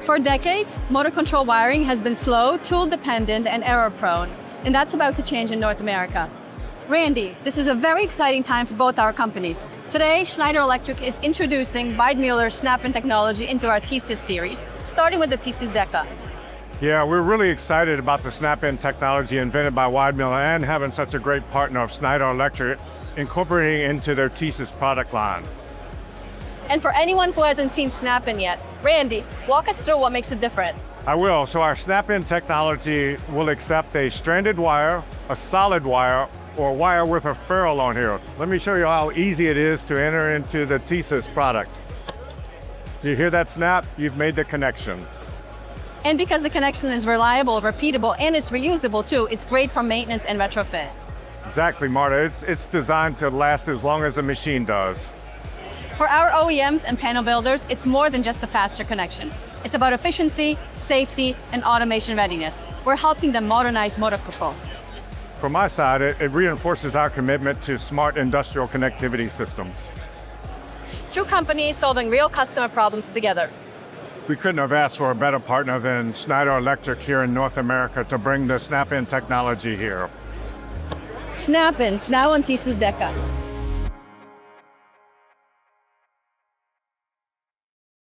For decades, motor control wiring has been slow, tool-dependent, and error-prone, and that's about to change in North America. Randy, this is a very exciting time for both our companies. Today, Schneider Electric is introducing Weidmuller's SNAP IN technology into our TeSys series, starting with the TeSys Deca. Yeah, we're really excited about the SNAP IN technology invented by Weidmuller and having such a great partner of Schneider Electric incorporating it into their TeSys product line. And for anyone who hasn't seen SNAP IN yet, Randy, walk us through what makes it different. I will. So our SNAP IN technology will accept a stranded wire, a solid wire, or a wire with a ferrule on here. Let me show you how easy it is to enter into the TeSys product. You hear that snap? You've made the connection. And because the connection is reliable, repeatable, and it's reusable too, it's great for maintenance and retrofit. Exactly, Marta. It's designed to last as long as the machine does. For our OEMs and panel builders, it's more than just a faster connection. It's about efficiency, safety, and automation readiness. We're helping them modernize motor control. From my side, it reinforces our commitment to smart industrial connectivity systems. Two companies solving real customer problems together. We couldn't have asked for a better partner than Schneider Electric here in North America to bring the SNAP IN technology here. SNAP IN, now on TeSys Deca.